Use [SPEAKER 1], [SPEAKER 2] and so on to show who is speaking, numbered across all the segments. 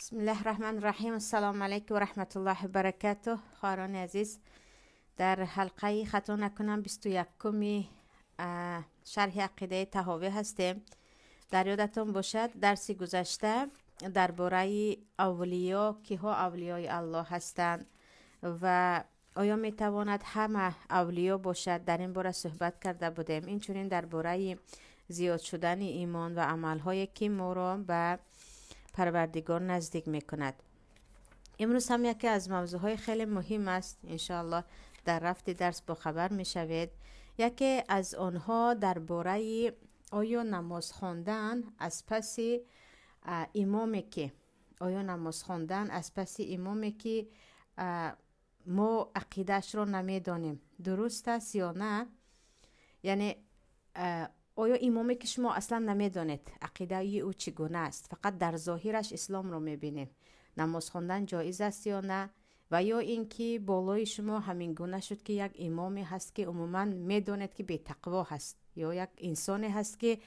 [SPEAKER 1] بسم الله الرحمن الرحیم. السلام علیکم و رحمت الله و برکاته. خواهران عزیز، در حلقه خطا نکنم 21 شرح عقیده طحاوی هستیم. در یادتون باشد درسی گذشته درباره اولیا که ها اولیای الله هستند و آیا می تواند همه اولیا باشد، در این باره صحبت کرده بودیم. این چونین درباره زیاد شدن ایمان و عملهایی که ما را به پروردگار نزدیک میکند. امروز هم یکی از موضوعهای خیلی مهم است، انشاءالله در رفت درس با خبر میشوید. یکی از آنها درباره آیا نماز خواندن از پس امامی که امامی که ما عقیدش رو نمیدانیم درست است یا نه. یعنی آیا امامی که شما اصلا نمیدانید عقیده او چگونه است، فقط در ظاهرش اسلام رو میبینید، نماز خواندن جایز است یا نه؟ و یا اینکه بالای شما همین گونه شد که یک امامی هست که عموما میدانید که بی تقوا هست، یا یک انسانی هست که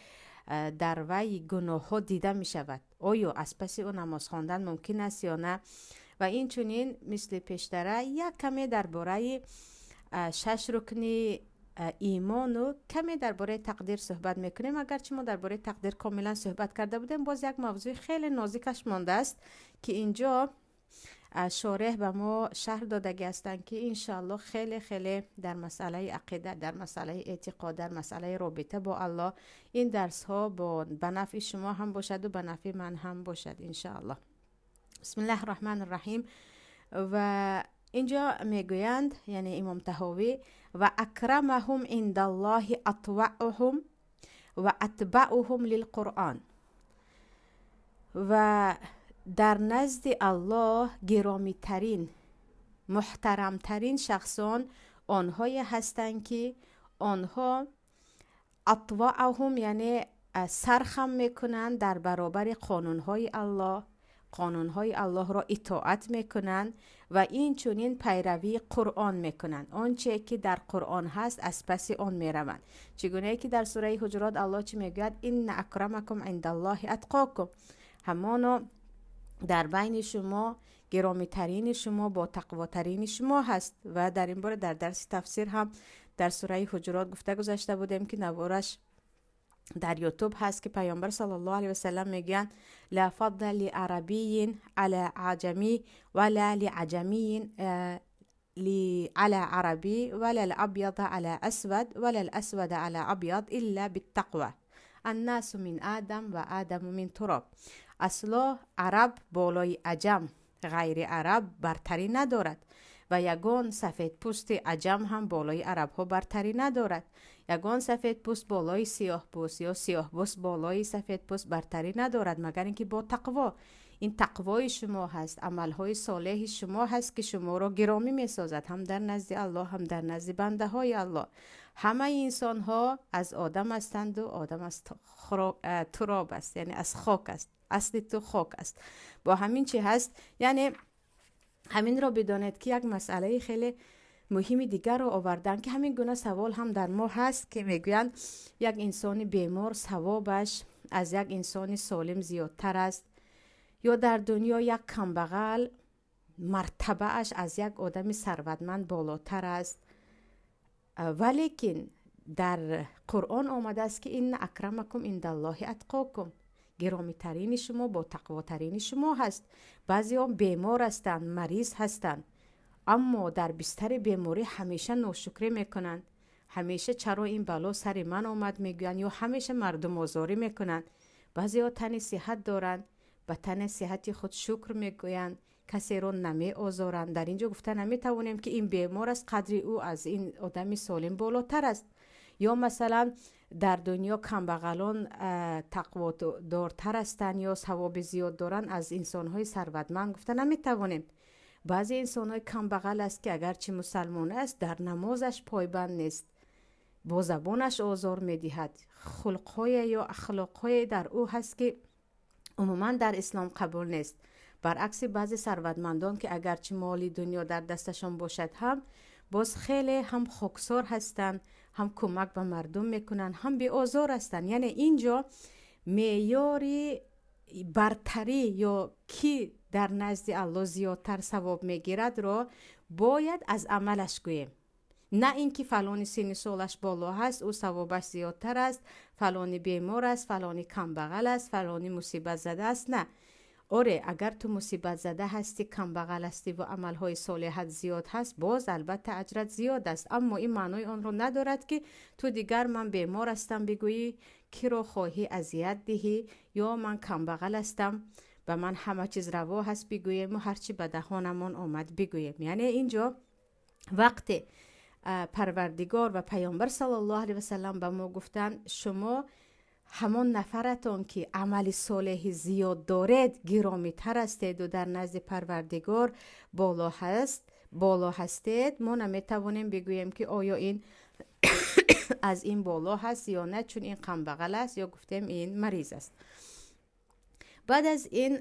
[SPEAKER 1] در وی گناه ها دیده می شود، آیا از پس او نماز خواندن ممکن است یا نه؟ و این چنین مثل پیشتره یک کمی درباره 6 رکن ایمان و کمی درباره تقدیر صحبت میکنیم. اگرچه ما درباره تقدیر کاملا صحبت کرده بودیم، باز یک موضوع خیلی نازکش مانده است که اینجا شارح به ما شرح دادگی هستند که انشاءالله خیلی خیلی در مسئله عقیده، در مسئله اعتقاد، در مسئله رابطه با الله، این درس ها به نفع شما هم باشد و به نفع من هم باشد انشاءالله. بسم الله الرحمن الرحیم. و اینجا میگویند، یعنی امام طحاوی، و اکرمهم عند الله اطوعهم و اتبعهم للقرآن، و در نزد الله گرامی ترین، محترم ترین شخصان آنهایی هستند که آنها اطوعهم یعنی سرخم میکنند در برابر قانونهای الله، قانونهای الله را اطاعت میکنند و این چونین پیروی قرآن میکنند. آنچه که در قرآن هست از پس آن میروند. چگونه که در سوره حجرات الله چی میگوید؟ ان اکرمکم عند الله اتقاکم، همانا در بین شما گرامی ترین شما با تقوا ترین شما هست. و در این باره در درس تفسیر هم در سوره حجرات گفته گذاشته بودیم که نوارش در یوتیوب هست که پیامبر صلی الله علیه و سلم میگن لا فضل لعربی علی عجمی ولا لعجمی على عربی ولا الابيض على اسود ولا الاسود على ابيض الا بالتقوى الناس من آدم و آدم من تراب. اصلا عرب بالای عجم غیر عرب برتری ندارد و یگان سفید پوست عجم هم بالای عرب ها برتری ندارد. یگان سفید پوست بالای سیاه پوست یا سیاه پوست بالای سفید پوست برتری ندارد، مگر اینکه با تقوا. این تقوای شما هست، عملهای صالح شما هست که شما را گرامی می سازد، هم در نزد الله هم در نزد بنده های الله. همه انسان ها از آدم هستند و آدم از تراب است، یعنی از خاک است، اصل تو خاک است. با همین چی هست، یعنی همین را بدانید که یک مسئله خیلی مهمی دیگر را آوردن که همین گونه سوال هم در ما هست که میگویند یک انسان بیمار ثوابش از یک انسان سالم زیادتر است، یا در دنیا یک کمبغل مرتبه اش از یک آدم ثروتمند بالاتر است. ولیکن در قرآن آمده است که ان اکرمکم عند الله اتقاکم، گرامی ترین شما با تقوا ترین شما هست. بعضی هم بیمار هستند، مریض هستند، اما در بستر بیماری همیشه ناشکری میکنند، همیشه چرا این بلا سر من آمد میگویند، یا همیشه مردم آزاری میکنند. بعضی ها تن صحت دارند، به تن صحت خود شکر میگویند، کسی را نمی آزارند. در اینجا گفته نمی توانیم که این بیمار است قدر او از این آدم سالم بالاتر است. یا مثلا در دنیا کمبغلان تقوا دارتر هستند یا ثواب زیاد دارند از انسان‌های ثروتمند، گفته نمی توانیم. بعضی انسان‌های کمبغل است که اگرچه مسلمان است در نمازش پایبند نیست، با زبانش آزار می‌دهد، خلق‌های یا اخلاق‌های در او هست که عموما در اسلام قبول نیست. برعکس بعضی ثروتمندان که اگرچه مالی دنیا در دستشان باشد هم باز خیلی هم خاکسار هستند، هم کمک به مردم میکنن، هم بی آزار هستند. یعنی اینجا معیار برتری یا کی در نزد الله زیادتر ثواب میگیرد را باید از عملش گوییم، نه اینکه فلانی سن سالش بالا هست او ثوابش زیادتر است، فلانی بیمار است، فلانی کمبغل است، فلانی مصیبت زده است. نه، آره اگر تو مصیبت زده هستی، کمبغل هستی و عملهای صالحت زیاد هست، باز البته اجرت زیاد است، اما این معنای آن را ندارد که تو دیگر من بیمار هستم بگویی کی را خواهی اذیت دهی، یا من کمبغل هستم و من همه چیز روا هست بگویم و هرچی به دهانمان آمد بگویم. یعنی اینجا وقت پروردگار و پیامبر صلی الله علیه و سلم به ما گفتن شما همان نفرتان که عمل صالح زیاد دارید گرامی تر هستید و در نزد پروردگار بالا هستید. ما نمیتوانیم بگوییم که آیا این از این بالا هست یا نه، چون این کمبغل است یا گفتیم این مریض است. بعد از این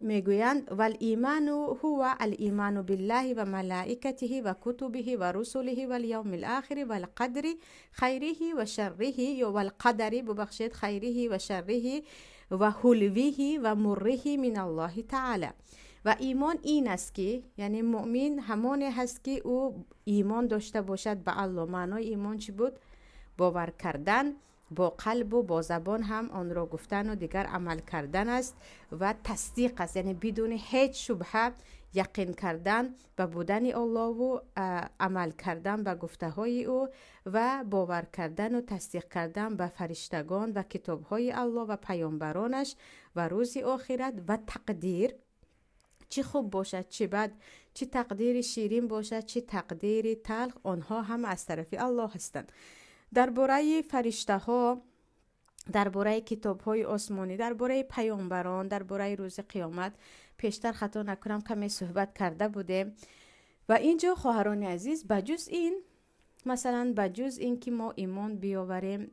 [SPEAKER 1] میگویند والایمان هو الایمان بالله و ملائکته و کتبه و رسله و الیوم الاخر و القدر خیره و شره، یا والقدر ببخشید خیره و شره و حلوه و مره من الله تعالی. و ایمان این است که یعنی مؤمن همان هست که او ایمان داشته باشد به الله. معنای ایمان چی بود؟ باور کردن با قلب و با زبان هم آن را گفتن و دیگر عمل کردن است و تصدیق است، یعنی بدون هیچ شبهه یقین کردن به بودن الله و عمل کردن به گفته های او و باور کردن و تصدیق کردن به فرشتگان و کتاب های الله و پیامبرانش و روز آخرت و تقدیر، چه خوب باشد چه بد، چه تقدیر شیرین باشد چه تقدیر تلخ، آنها هم از طرف الله هستند. درباره فرشته ها، درباره کتاب های آسمانی، درباره پیامبران، درباره روز قیامت پیشتر خطا نکنم کمی صحبت کرده بوده. و اینجا خواهران عزیز بجز این، مثلا بجز این که ما ایمان بیاوریم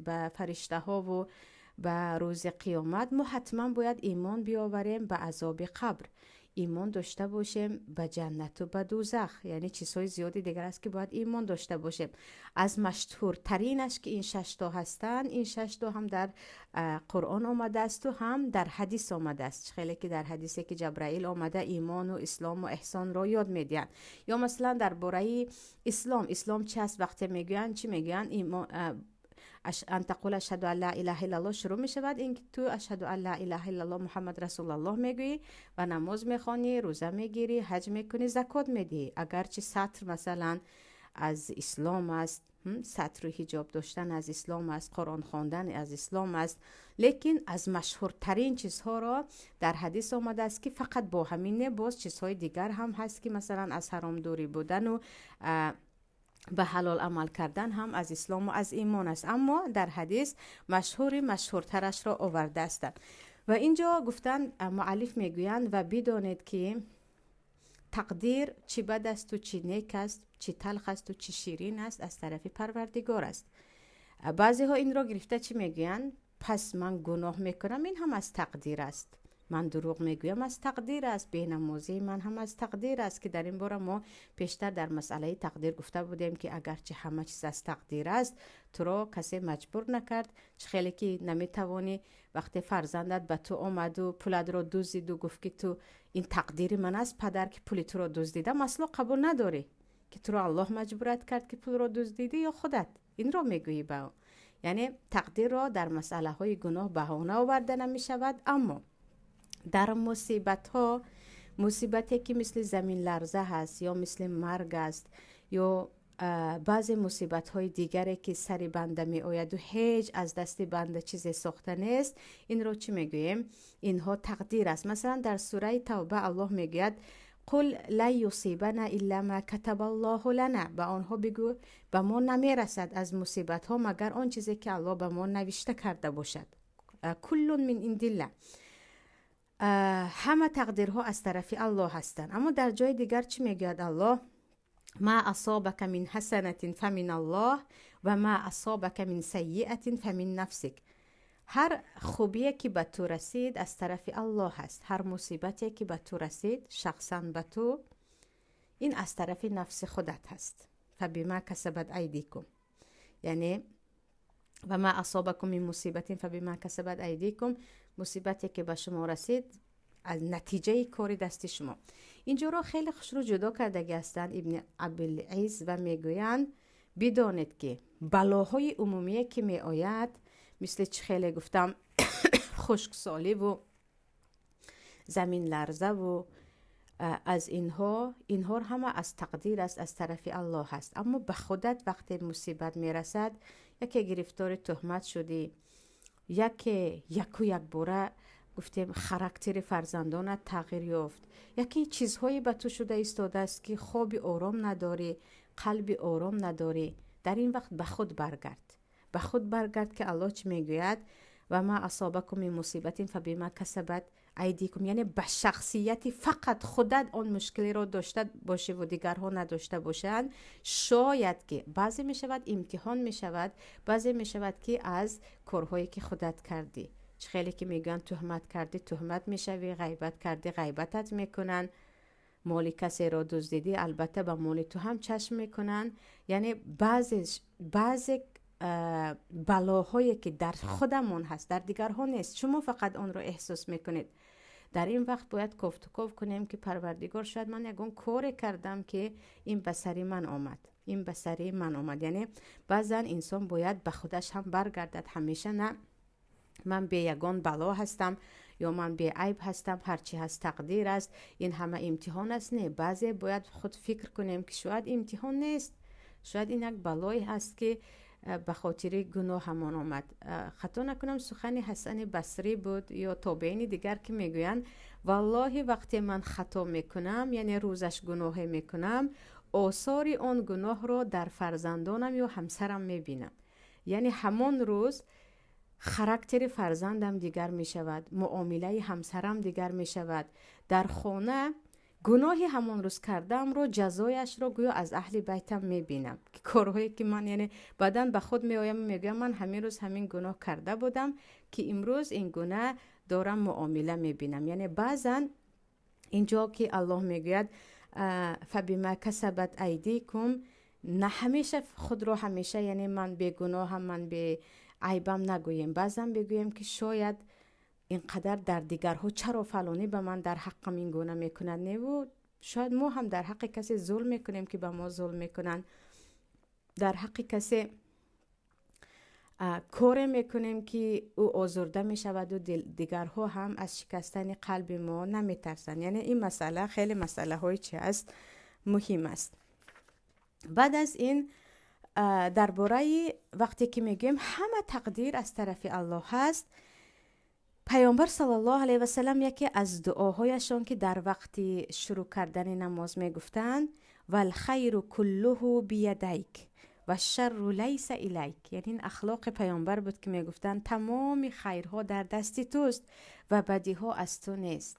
[SPEAKER 1] به فرشته ها و به روز قیامت، ما حتما باید ایمان بیاوریم به عذاب قبر، ایمان داشته باشیم به جنت و به دوزخ، یعنی چیزهای زیادی دیگر است که باید ایمان داشته باشیم. از مشهورترینش که این 6 تا هستند، این 6 تا هم در قرآن آمده است و هم در حدیث آمده است. خیلی که در حدیثی که جبرائیل آمده ایمان و اسلام و احسان را یاد میدن. یا مثلا درباره اسلام چی است؟ وقتی میگن چی میگن؟ ایمان ان تقول اشهد ان لا اله الا الله شروع می شود این که تو اشهد ان لا اله الا الله محمد رسول الله میگویی و نماز میخوانی، روزه میگیری، حج میکنی، زکات میدی. اگرچه سطر مثلا از اسلام است، سطر و حجاب داشتن از اسلام است، قرآن خواندن از اسلام است، لیکن از مشهورترین چیزها را در حدیث آمده است که فقط با همین باز چیزهای دیگر هم هست که مثلا از حرام دوری بودن و به حلال عمل کردن هم از اسلام و از ایمان است، اما در حدیث مشهورترش را آورده است. و اینجا گفتن مؤلف میگویند و بدانید که تقدیر چی بد است و چی نیک است، چی تلخ است و چی شیرین است از طرف پروردگار است. بعضی ها این را گرفته چی میگویند؟ پس من گناه میکنم این هم از تقدیر است، من دروغ میگویم از تقدیر است، بینمازی من هم از تقدیر است. که در این باره ما پیشتر در مسئله تقدیر گفته بودیم که اگرچه همه چیز از تقدیر است، تو را کسی مجبور نکرد. چه خیلی که نمیتوانی وقتی فرزندت به تو آمد و پولت را دزدید و گفت که تو این تقدیر من است، پدر که پول تو را دزدیده، مثلا قبول نداری که تو را الله مجبورت کرد که پول را دزدیدی یا خودت این را میگویی به او. یعنی تقدیر را در مسئله های گناه بهانه آورده نمی شود. اما در مصیبت ها، مصیبتی که مثل زمین لرزه هست یا مثل مرگ است یا بعضی مصیبت های دیگری که سر بنده می آید و هیچ از دست بنده چیزی ساخته نیست، این رو چی میگوییم؟ اینها تقدیر است. مثلا در سوره توبه الله میگوید قل لا یصیبنا الا ما کتب الله لنا، به آنها بگو به ما نمیرسد از مصیبت ها مگر آن چیزی که الله به ما نوشته کرده باشد. کل من عند الله، همه تقدیرها از طرف الله هستند. اما در جای دیگر چی میگوید الله؟ ما اصابک من حسنه فمن الله و ما اصابک من سیئه فمن نفسک. هر خوبی که به تو رسید از طرف الله هست، هر مصیبتی که به تو رسید شخصا به تو، این از طرف نفس خودت هست. فبما کسبت ایدیکم، یعنی و ما اصابکم من مصیبت فبما کسبت ایدیکم، مصیبتی که به شما رسید از نتیجه کار دست شما. اینجا رو خیلی خوش رو جدا کردگی هستند ابن ابوالعز و میگویند بدانید که بلاهای عمومی که می آید مثل چه خیلی گفتم خشکسالی و زمین لرزه و از اینها همه از تقدیر است، از طرف الله هست. اما به خودت وقتی مصیبت میرسد، یکی گرفتار تهمت شدی، یک باره گفتیم خاراکتر فرزندانت تغییر یافت، یکی چیزهایی به تو شده ایستاده است که خواب آرام نداری، قلب آرام نداری، در این وقت به خود برگرد که الله چی میگوید و ما اصابکم من مصیبت فبما کسبت ایدیکم، یعنی به شخصیتی فقط خودت آن مشکلی را داشته باشه و دیگرها نداشته باشند. شاید که بعضی می شود امتحان می شود، بعضی می شود که از کارهایی که خودت کردی. خیلی که میگن تهمت کردی تهمت میشوی، غیبت کردی غیبتت میکنن، مال کسی را دزدیدی البته به مال تو هم چشم میکنن. یعنی بعضی بلاهایی که در خودمون هست در دیگرها نیست، شما فقط آن رو احساس میکنید. در این وقت باید کفت و کف کنیم که پروردگار شاید من یگان کار کردم که این به سر من آمد. یعنی بعضا انسان باید به خودش هم برگردد، همیشه نه من به یگان بلا هستم یا من به عیب هستم، هرچی هست تقدیر است، این همه امتحان است. نه، بعضی باید خود فکر کنیم که شاید امتحان نیست، شاید این یک بلایی هست که به خاطر گناه همان آمد. خطا نکنم سخن حسن بصری بود یا تابعین دیگر که میگویند والله وقتی من خطا میکنم، یعنی روزش گناه میکنم، آثار آن گناه را در فرزندانم یا همسرم میبینم. یعنی همان روز خاراکتر فرزندم دیگر می شود، معامله همسرم دیگر می شود، در خانه گناهی همون روز کردم رو جزایش رو گویا از اهل بیتم می بینم که کارهایی که من یعنی بعدن به خود می آیم میگم من همین روز همین گناه کرده بودم که امروز این گناه دارم معامله می بینم. یعنی بعضن اینجا که الله میگوید فبما کسبت ایدیکم، نه همیشه خود رو همیشه یعنی من به گناهم من به عیبم نگوییم، بعضم بگوییم که شاید اینقدر در دیگرها چرا فلانی به من در حقم این گونه میکنند، نه و شاید ما هم در حق کسی ظلم میکنیم که به ما ظلم میکنند، در حق کسی کار میکنیم که او آزرده میشود و دیگرها هم از شکستن قلب ما نمیترسند. یعنی این مسئله خیلی مسئله های چی است مهم است. بعد از این درباره وقتی که میگیم همه تقدیر از طرف الله هست، پیامبر صلی الله علیه و سلم یکی از دعاهایشان که در وقتی شروع کردن نماز میگفتند والخیر کله بیدیک و الشر لیس الیک، یعنی این اخلاق پیامبر بود که میگفتند تمام خیرها در دست توست و بدیها از تو نیست.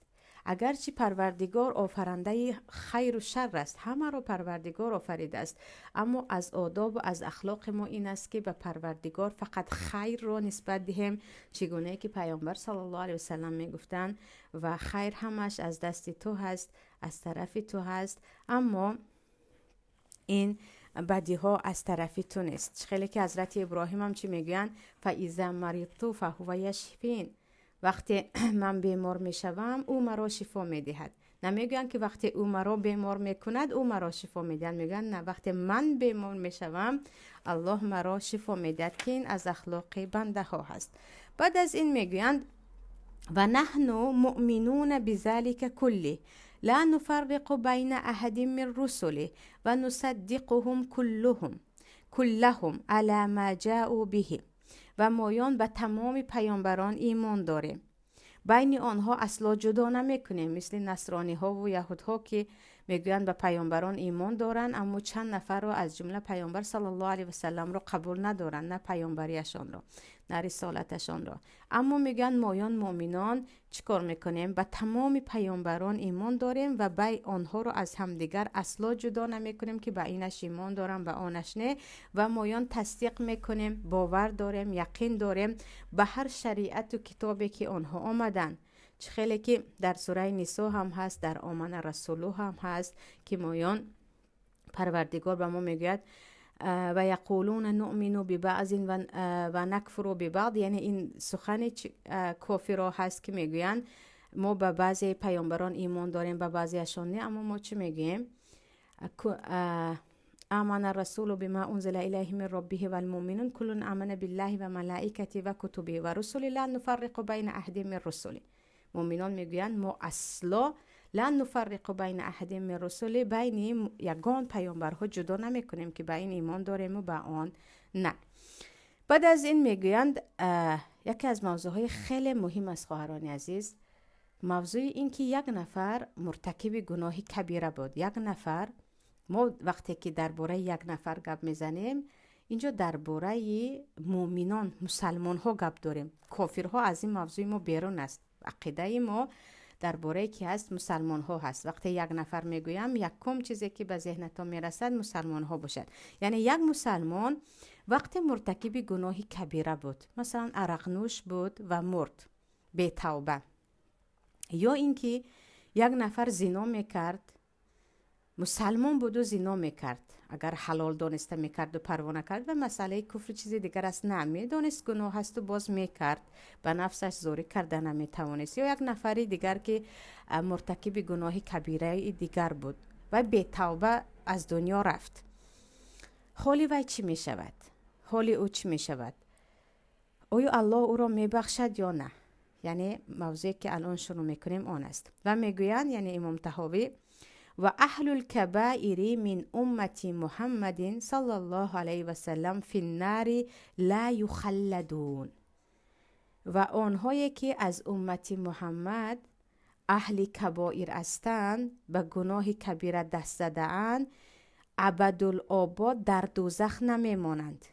[SPEAKER 1] اگرچه پروردگار آفرنده خیر و شر است، همه رو پروردگار آفریده است، اما از آداب و از اخلاق ما این است که به پروردگار فقط خیر رو نسبت دهیم، چگونه که پیامبر صلی الله علیه و سلم میگفتند و خیر همش از دست تو هست، از طرف تو هست، اما این بدی ها از طرف تو نیست. خیلی که حضرت ابراهیم هم چی میگن فاذا مرضت فهو یشفین، وقتی من بیمار میشوم او مرا شفا میدهد. نمیگن که وقتی او مرا بیمار میکند او مرا شفا میدهد، میگن نه، وقتی من بیمار میشوم الله مرا شفا میدهد، که این از اخلاق بنده ها هست. بعد از این میگویند و نحن مؤمنون بذلك کله لا نفرق بین احد من رسله و نصدقهم كلهم على ما جاءوا به، و مایان به تمام پیامبران ایمان داریم، بین آنها اصلا جدا نمیکنیم، مثل نصرانی ها و یهود ها که میگویند به پیامبران ایمان دارن اما چند نفر رو از جمله پیامبر صلی الله علیه و سلم رو قبول ندارن، نه پیامبریشان رو نه رسالتشان رو. اما میگن مایان مؤمنان چیکار میکنیم؟ به تمام پیامبران ایمان داریم و به آنها رو از همدیگر اصلا جدا نمیکنیم که به اینش ایمان دارم به آنش نه، و مایان تصدیق میکنیم، باور داریم، یقین داریم به هر شریعت و کتابی که آنها آمدن. خیلی که در سوره نساء هم هست، در آمن رسوله هم هست که مایان پروردگار به ما میگوید و یقولون نؤمن ببعض و نکفر ببعض، یعنی این سخن کافرها هست که میگویند ما به بعضی پیامبران ایمان داریم، به بعضیشان نه، اما ما چی میگیم؟ آمن الرسول بما انزل الیه من ربه والمؤمنون كل آمن بالله و ملائکته و کتبه و رسله لا نفرق بین احد من رسله. مؤمنان میگویند ما اصلا لا نفرق بین احد من رسله، بین یگان پیامبرها جدا نمیکنیم که به این ایمان داریم و به آن نه. بعد از این میگویند یکی از موضوعهای خیلی مهم است خواهران عزیز، موضوع این که یک نفر مرتکب گناه کبیره بود. یک نفر، ما وقتی که درباره یک نفر گپ میزنیم اینجا درباره مؤمنان مسلمان ها گپ داریم. کافرها از این موضوع ما بیرون است. عقیده ما درباره کی هست؟ مسلمان ها هست. وقتی یک نفر میگویم یکم چیزی که به ذهنتان میرسد مسلمان ها باشد، یعنی یک مسلمان وقتی مرتکب گناه کبیره بود، مثلا عرق نوش بود و مرد به توبه، یا اینکه یک نفر زنا میکرد، مسلمان بود و زنا میکرد، اگر حلال دانسته میکرد و پروا نکرد و مسئله کفر چیزی دیگر است، نه دانست گناه هست و باز میکرد، به نفسش زوری کرده نمیتوانست. یا یک نفری دیگر که مرتکب گناه کبیره دیگر بود و به توبه از دنیا رفت، حالی وی چی میشود؟ حالی او چی میشود؟ آیا الله او را میبخشد یا نه؟ یعنی موضوعی که الان شروع میکنیم آن است. و میگویند، یعنی امام طحاوی، و اهل الكبائر من امت محمد صلی الله علیه و سلم فی النار لا یخلدون، و آنهایی که از امت محمد اهل کبائر هستند، به گناه کبیره دست زده‌اند، ابدالآباد در دوزخ نمیمانند.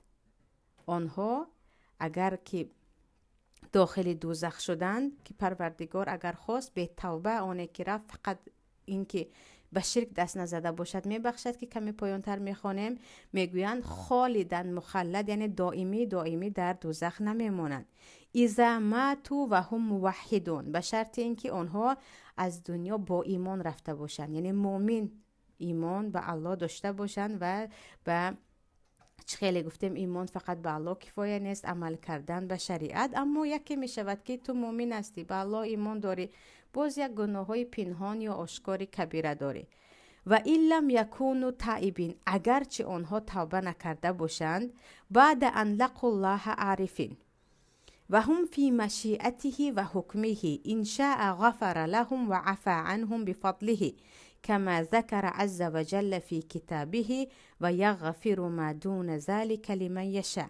[SPEAKER 1] آنها اگر که داخل دوزخ شدند که پروردگار اگر خواست به توبه آنه که رفت فقط این که به شرک دست نزده باشد میبخشد، که کمی پایانتر میخوانیم میگویند خالدن مخلد، یعنی دائمی در دوزخ نمیمانند. اذا ماتوا و هم موحدون، به شرط اینکه آنها از دنیا با ایمان رفته باشند، یعنی مؤمن ایمان به الله داشته باشند و به خیلی گفتیم ایمان فقط به الله کفایه نیست، عمل کردن به شریعت. اما یکی می شود که تو مؤمن هستی، به الله ایمان داری، باز یک گناه های پنهان یا آشکاری کبیره داری. و این لم یکونوا تائبین، اگرچه آنها توبه نکرده باشند، بعد ان لقوا الله عارفین و هم فی مشیئته و حکمه ان شاء غفر لهم و عفا عنهم بفضله كما ذكر عز وجل في كتابه و یغفر ما دون ذلك لمن یشاء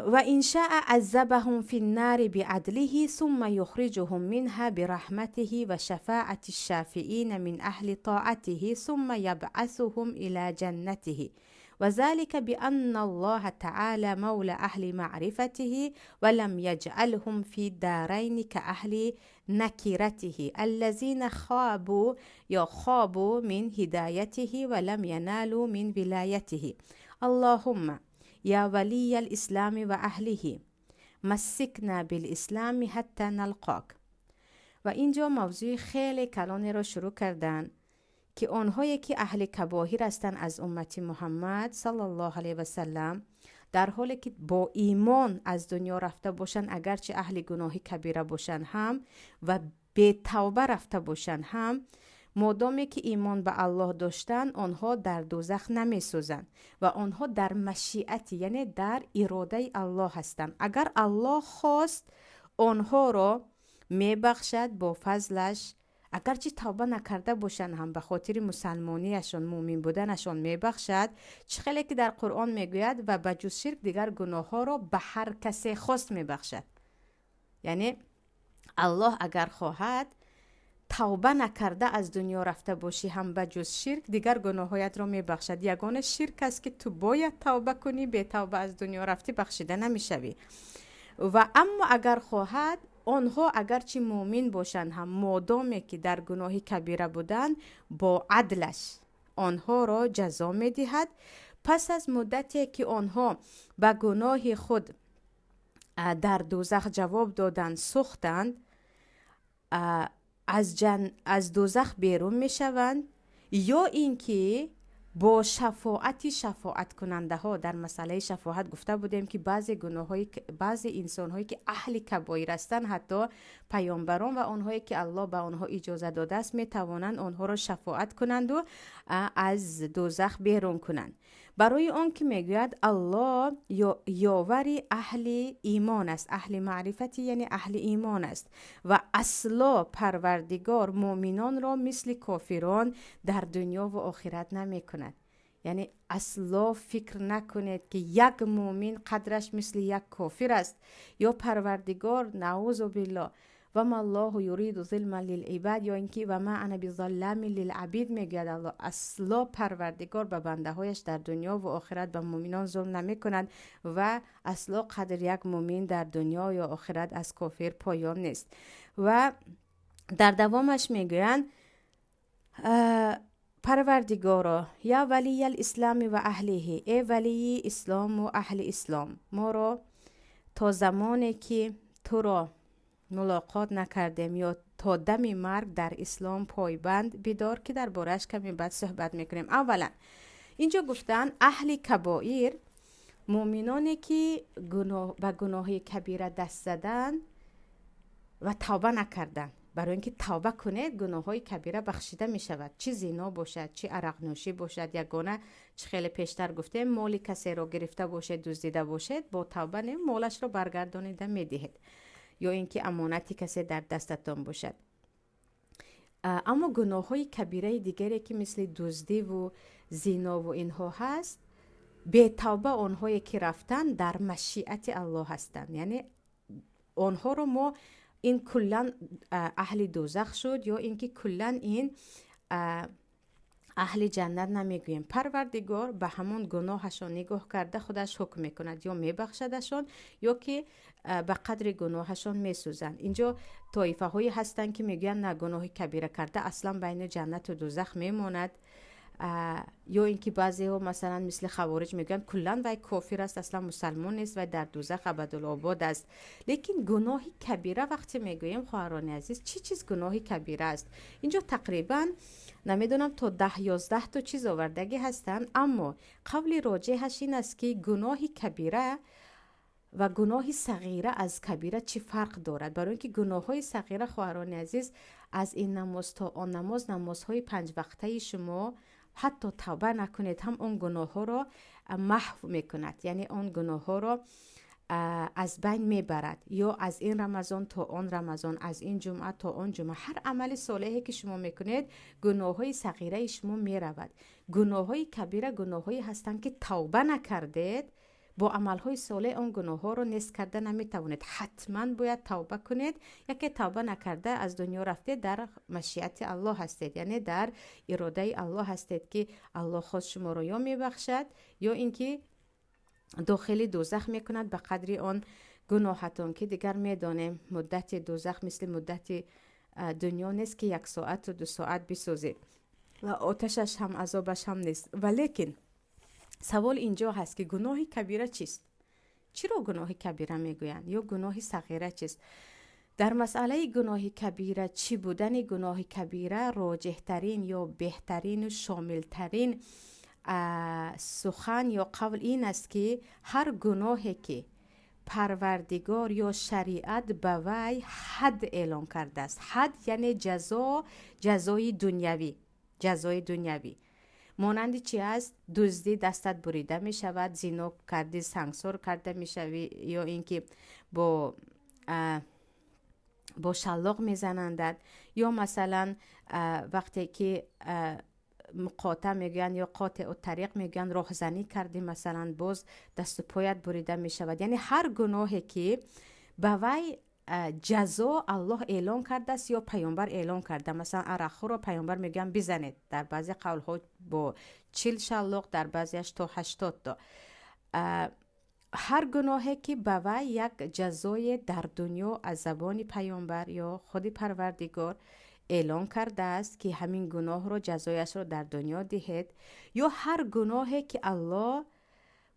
[SPEAKER 1] و ان شاء عذبهم في النار بعدله ثم يخرجهم منها برحمته و شفاعة الشافعين من اهل طاعته ثم يبعثهم الى جنته و ذلك بأن الله تعالى مولى أهل معرفته ولم يجعلهم في الدارين كأهل نكرته الذين خابوا من هدايته ولم ينالوا من ولايته. اللهم يا ولي الإسلام وأهله مسكنا بالإسلام حتى نلقاك. و اینجا موضوع خیلی کلانی را شروع کردن که آنهایی که اهل کبایر هستند از امت محمد صلی الله علیه و سلم، در حالی که با ایمان از دنیا رفته باشند، اگرچه اهل گناه کبیره باشند هم و به توبه رفته باشند هم، مادامی که ایمان به الله داشتن، آنها در دوزخ نمی سوزند و آنها در مشیئت، یعنی در اراده الله هستند. اگر الله خواست آنها را می بخشد با فضلش، اگرچه توبه نکرده باشن هم به خاطر مسلمانیشان، مومن بودنشان میبخشد. چخیلی که در قرآن میگوید و بجز شرک دیگر گناه ها را به هر کسی خواست میبخشد. یعنی الله اگر خواهد توبه نکرده از دنیا رفته باشی هم بجز شرک، دیگر گناه هایت را میبخشد. یگانه شرک است که تو باید توبه کنی، به توبه از دنیا رفتی بخشیده نمیشوی. و اما اگر خواهد آنها اگرچه مؤمن باشند هم، مادامی که در گناه کبیره بودند، با عدلش آنها را جزا می دهد. پس از مدتی که آنها به گناه خود در دوزخ جواب دادند، سوختند، از دوزخ بیرون می شوند، یا اینکه با شفاعت کننده ها. در مسئله شفاعت گفته بودیم که بعضی انسان هایی که اهل کبایر هستند، حتی پیامبران و آنهایی که الله به آنها اجازه داده است، می توانند آنها را شفاعت کنند و از دوزخ بیرون کنند. برای آن که میگوید الله یاوری اهل ایمان است، اهل معرفتی یعنی اهل ایمان است و اصلا پروردگار مؤمنان را مثل کافران در دنیا و آخرت نمی کند. یعنی اصلا فکر نکنید که یک مؤمن قدرش مثل یک کافر است، یا پروردگار نعوذ بالله و ما الله یرید ظلما للعباد، یا اینکه و ما انا بظلام للعبید. میگوید الله اصلا پروردگار به بنده هایش در دنیا و آخرت به مؤمنان ظلم نمی کند و اصلا قدر یک مؤمن در دنیا یا آخرت از کافر پایان نیست. و در دوامش میگویند پروردگارا یا ولی الاسلام و اهله، ای ولی اسلام و اهل اسلام، ما را تا زمانی که تو را ملاقات نکردیم یا تا دم مرگ در اسلام پایبند بدار، که در بارش کمی بعد صحبت میکنیم. اولا اینجا گفتن اهل کبائر مؤمنانی که به گناه کبیره دست زدن و توبه نکردن. برای اینکه توبه کنید گناه های کبیره بخشیده می شود، چه زنا باشد، چه عرق نوشی باشد، یگانه چه خیلی پیشتر گفتیم مال کسی را گرفته باشد، دزدیده باشد، با توبه مالش را برگردانیده می دهید، یا اینکه امانتی کسی در دستتان باشد. اما گناه های کبیره دیگری که مثل دزدی و زنا و اینها هست، به توبه آنهایی که رفتن در مشیت الله هستند. یعنی آنها رو ما این کلن اهل دوزخ شد یا اینکه کلن این اهل جنت نمیگویم. پروردگار به همون گناهشان نگاه کرده خودش حکم میکند، یا میبخشدشان یا که به قدر گناهشان میسوزند. اینجا طایفه هایی هستند که میگوین نه، گناه کبیره کرده اصلا بین جنت و دوزخ میماند، یا اینکه بعضی ها مثلا مثل خوارج میگن کلا وای کافر است، اصلا مسلمان نیست و در دوزخ ابدالآباد است. لیکن گناه کبیره وقتی میگویم خواهران عزیز، چی چیز گناه کبیره است؟ اینجا تقریبا نمیدونم تا 10-11 تا چیز آوردگی هستن، اما قول راجحش این است که گناه کبیره و گناه صغیره از کبیره چی فرق دارد. برای اینکه گناه های صغیره خواهران عزیز از این نماز تا آن نماز، نمازهای 5 وقته شما حتی توبه نکنید هم اون گناه ها را محو میکند، یعنی اون گناه ها را از بین میبرد. یا از این رمضان تا آن رمضان، از این جمعه تا آن جمعه، هر عمل صالحی که شما میکنید گناه های صغیره شما میرود. گناه های کبیره گناه هایی هستند که توبه نکردید، با عملهای صالح اون گناه ها رو نصف کرده نمیتوانید، حتما باید توبه کنید. یکی توبه نکرده از دنیا رفته، در مشیت الله هستید، یعنی در اراده الله هستید که الله خود شما رو یا میبخشد یا اینکه داخل دوزخ میکند به قدر آن گناهتون، که دیگر میدانیم مدت دوزخ مثل مدت دنیا نیست که 1 ساعت و 2 ساعت بسوزید و آتشش هم عذابش هم نیست. ولیکن سوال اینجا هست که گناه کبیره چیست؟ چرا گناه کبیره میگویند؟ یا گناه صغیره چیست؟ در مسئله گناه کبیره چی بودن گناه کبیره، راجح ترین یا بهترین و شامل ترین سخن یا قول این است که هر گناهی که پروردگار یا شریعت به وی حد اعلان کرده است، حد یعنی جزای دنیوی، مانند چی است؟ دزدی دستت بریده می شود، زنا کردی سنگسار کرده می شوی، یا اینکه با شلاق می زنندت، یا مثلا وقتی که مقاطع میگن یا قاطع الطریق میگن راهزنی کردی، مثلا باز دست و پایت بریده می شود. یعنی هر گناهی که به وی جزا الله اعلان کرده است یا پیامبر اعلان کرده، مثلا عرق رو پیامبر میگن بزنید، در بعضی قول ها با 40 شلاق، در بعضیش تا 80 تا. هر گناهی که به وی یک جزای در دنیا از زبان پیامبر یا خود پروردگار اعلان کرده است که همین گناه رو جزایش رو در دنیا دهید، یا هر گناهی که الله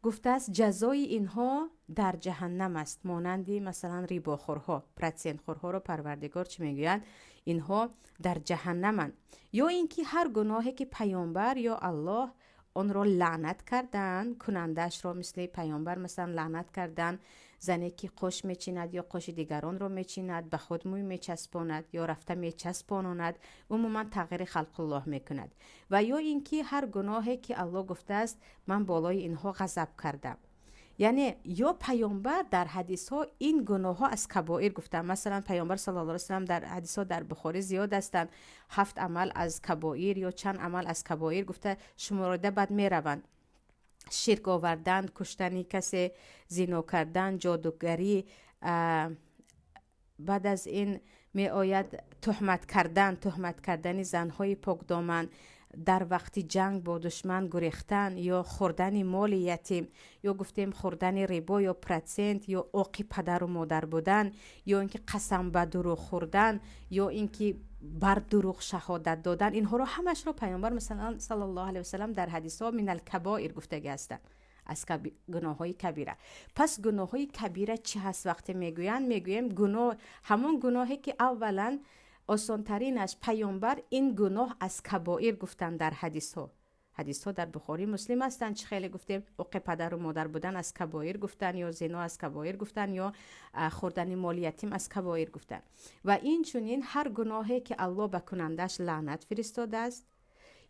[SPEAKER 1] گفته است جزای اینها در جهنم است، مانندی مثلا ریباخورها، پرتسین خورها رو پروردگار چی میگویند؟ اینها در جهنمند. یا اینکه هر گناهی که پیامبر یا الله آن را لعنت کردن، کنندش را مثل پیامبر مثلا لعنت کردن، زنی که قش میچیند یا قش دیگران را میچیند، به خود موی میچسباند یا رفته میچسباند، عموما تغییر خلق الله میکند. و یا اینکه هر گناهی که الله گفته است من بالای اینها غضب کردم، یعنی یا پیامبر در حدیث ها این گناه ها از کبائر گفتن. مثلا پیامبر صلی الله علیه و سلم در حدیث ها در بخاری زیاد هستند، 7 عمل از کبائر یا چند عمل از کبائر گفته شمرده بعد می روند: شرک آوردن، کشتن کسی، زنا کردن، جادوگری، بعد از این می آید تهمت کردن زنهای پاک دامن، در وقت جنگ با دشمن گریختن، یا خوردن مال یتیم، یا گفتیم خوردن ربا یا پرسنت، یا عاق پدر و مادر بودن، یا اینکه قسم به دروغ خوردن، یا اینکه بر دروغ شهادت دادن. اینها رو همش رو پیامبر مثلا صلی الله علیه و سلم در حدیث ها من الکبائر گفته هستند، از گناه های کبیره. پس گناه های کبیره چی هست؟ وقتی میگویم گناه، همون گناهی که اولا آسان ترینش پیامبر این گناه از کبائر گفتن در حدیث ها در بخاری مسلم هستند. چه خیلی گفتیم عق پدر و مادر بودن از کبائر گفتن، یا زنا از کبائر گفتن، یا خوردن مال یتیم از کبائر گفتن. و این چنین هر گناهی که الله به کنندش لعنت فرستاده است،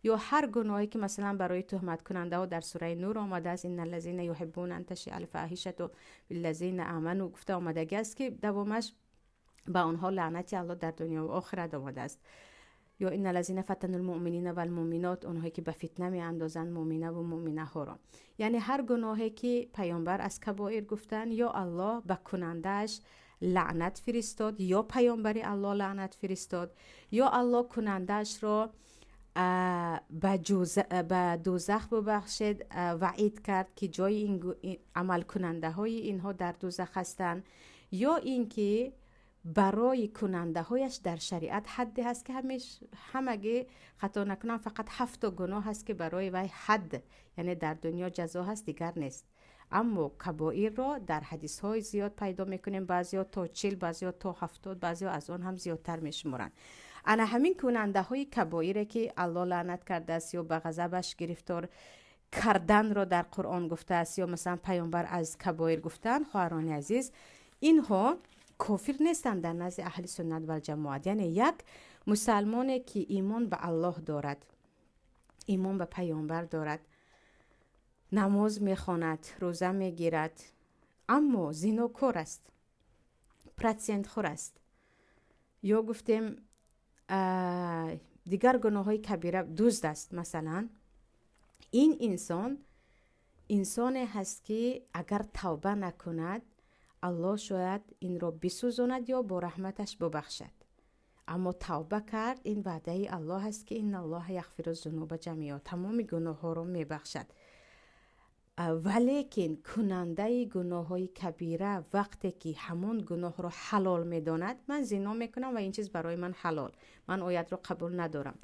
[SPEAKER 1] یا هر گناهی که مثلا برای تهمت کننده ها در سوره نور آمده است: ان الذين يحبون ان تشيع الفاحشه بالذين امنوا، گفته آمده است که دوامش به آنها لعنت الله در دنیا و آخرت آمده است. یا ان الذين فتنوا المؤمنین و المؤمنات، اونهایی که به فتنه می اندازند مؤمنه و مؤمنه ها را. یعنی هر گناهی که پیامبر از کبائر گفتن، یا الله به کنندش لعنت فرستاد، یا پیامبر الله لعنت فرستاد، یا الله کنندش را به دوزخ ببخشید، وعید کرد که جای این عمل کننده های اینها در دوزخ هستند، یا اینکه برای کننده هایش در شریعت حدی هست که همگی خطا نکنم فقط 7 گناه هست که برای وی حد، یعنی در دنیا جزا هست، دیگر نیست. اما کبائر را در حدیث های زیاد پیدا میکنیم، بعضیا تا 40، بعضیا تا 70، بعضیا از آن هم زیادتر میشمرند. انا همین کننده های کبائر که الله لعنت کرده است یا به غضبش گرفتار کردن را در قرآن گفته است، یا مثلا پیامبر از کبائر گفتن، خواهران عزیز، اینها کافر نیستند در نزد اهل سنت و جماعت. یعنی یک مسلمانی که ایمان به الله دارد، ایمان به پیامبر دارد، نماز میخواند، روزه میگیرد، اما زیناکار است، پرسنت خور است، یا گفتیم دیگر گناه های کبیره، دزد است مثلا، این انسانی هست که اگر توبه نکند الله شاید این را بسوزاند یا با رحمتش ببخشد. اما توبه کرد، این وعده الله هست که ان الله یغفر الذنوب جمیعا، تمام گناه ها را میبخشد. ولیکن کننده گناه های کبیره وقتی که همون گناه را حلال میداند، من زنا میکنم و این چیز برای من حلال، من آیت را قبول ندارم،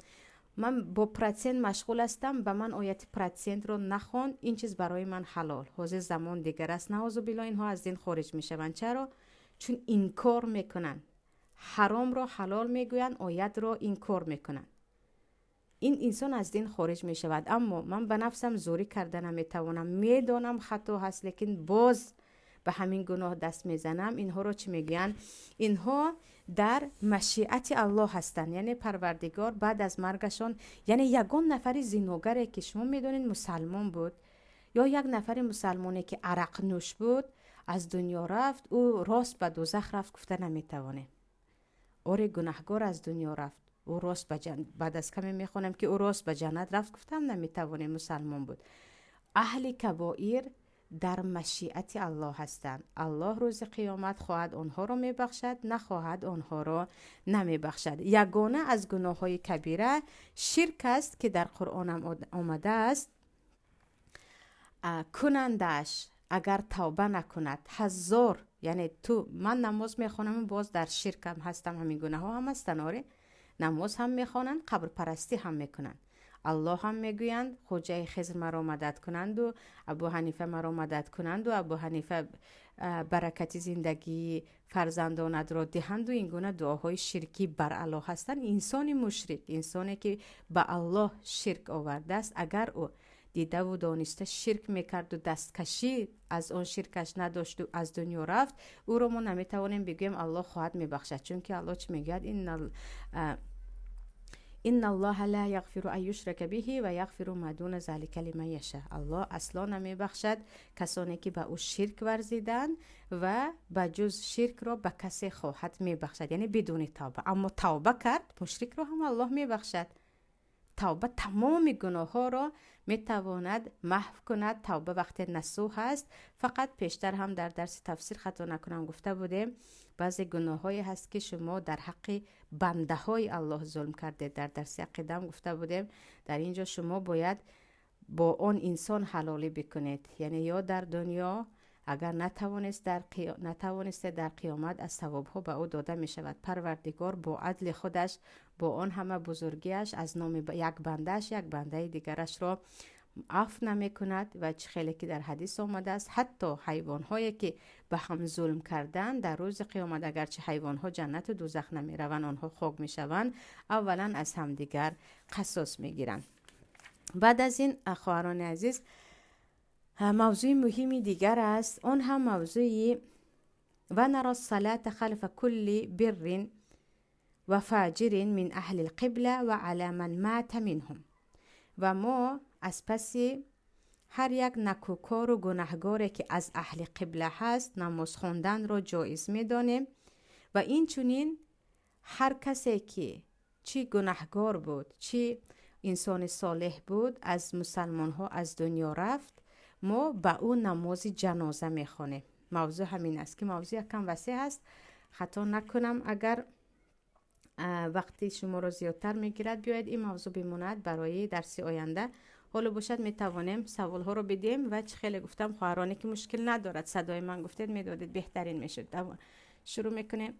[SPEAKER 1] من با پرسنت مشغول هستم، به من آیت پرسنت رو نخوان، این چیز برای من حلال، حاضر زمان دیگر است، نعوذ بالله اینها از دین خارج میشوند. چرا؟ چون انکار میکنن، حرام را حلال میگوین، آیت را انکار میکنن، این انسان از دین خارج می شود. اما من به نفسم زوری کرده نمیتوانم، میدانم خطا هست لیکن باز به همین گناه دست میزنم. اینها رو چی میگن؟ اینها در مشیت الله هستند، یعنی پروردگار بعد از مرگشان، یعنی یگان نفری زیناگری که شما میدونین مسلمان بود، یا یک نفری مسلمانی که عرق نوش بود از دنیا رفت، او راست به دوزخ رفت، گفته نمیتوانه. آره گناهگار از دنیا رفت، او راست به جنت، بعد از کمی میخونم که او راست به جنت رفت، گفتم نمیتوانه، مسلمان بود. اهل کبائر در مشیت الله هستند، الله روز قیامت خواهد آنها را میبخشد، نخواهد آنها را نمیبخشد. یگانه از گناه های کبیره شرک است که در قرآن آمده است کنندش اگر توبه نکند 1000، یعنی من نماز میخونم باز در شرکم هستم، همین گناه ها هم هستن، آره نماز هم میخوانند، قبر پرستی هم میکنند، الله هم میگویند خوجه خضر مرا مدد کنند و ابو حنیفه مرا مدد کنند و ابو حنیفه برکت زندگی فرزندانت را دهند و این گونه دعاهای شرکی بر الله هستند. انسان مشرک، انسانی که به الله شرک آورده است، اگر او دیده و دانسته شرک میکرد و دستکشی از اون شرکش نداشت و از دنیا رفت، او رو ما نمیتوانیم بگیم الله خواهد میبخشد، چون که الله چی میگه؟ ان الله لا یغفر ان یشرک به و یغفر ما دون ذلک لمن یشاء. الله اصلا نمیبخشد کسانی که به او شرک ورزیدن و به جز شرک را به کسی خواهد میبخشد، یعنی بدون توبه. اما توبه کرد مشرک رو هم الله میبخشد. توبه تمام گناه ها را میتواند محو کند. توبه وقت نصوح است. فقط پیشتر هم در درس تفسیر خطا نکنم گفته بودیم بعضی گناه های هست که شما در حق بنده های الله ظلم کرده. در درس عقیده هم گفته بودیم در اینجا شما باید با اون انسان حلالی بکنید، یعنی یا در دنیا اگر نتوانسته در قیامت از ثواب ها به او داده می شود. پروردگار با عدل خودش با آن همه بزرگیش از نام یک بندهش یک بنده دیگرش را عفو نمی کند و چه خیلی که در حدیث آمده است حتی حیوان هایی که به هم ظلم کردن در روز قیامت اگرچه حیوان ها جنت و دوزخ نمی روند آنها خاک می شوند، اولا از هم دیگر قصاص می گیرند. بعد از این خواهران عزیز موضوع مهمی دیگر است، اون هم موضوعی و نرى الصلاة خلف كل بر و فاجر من اهل القبله و على من مات منهم. و ما از پس هر یک نکوکار و گناهگاری که از اهل قبله هست نماز خواندن را جایز می دانیم و این چونین هر کسی که چی گناهگار بود چی انسان صالح بود از مسلمان ها از دنیا رفت، ما به اون نماز جنازه می خوانیم. موضوع همین است که موضوع کم وسیع است، خطا نکنم اگر وقتی شما رو زیادتر میگیرد بیاید این موضوع بماند برای درس آینده. حالا باشد میتوانیم سوال ها رو بدیم و چه خیلی گفتم خواهرانی که مشکل ندارد صدای من گفتید میدادید بهترین میشد. شروع میکنیم.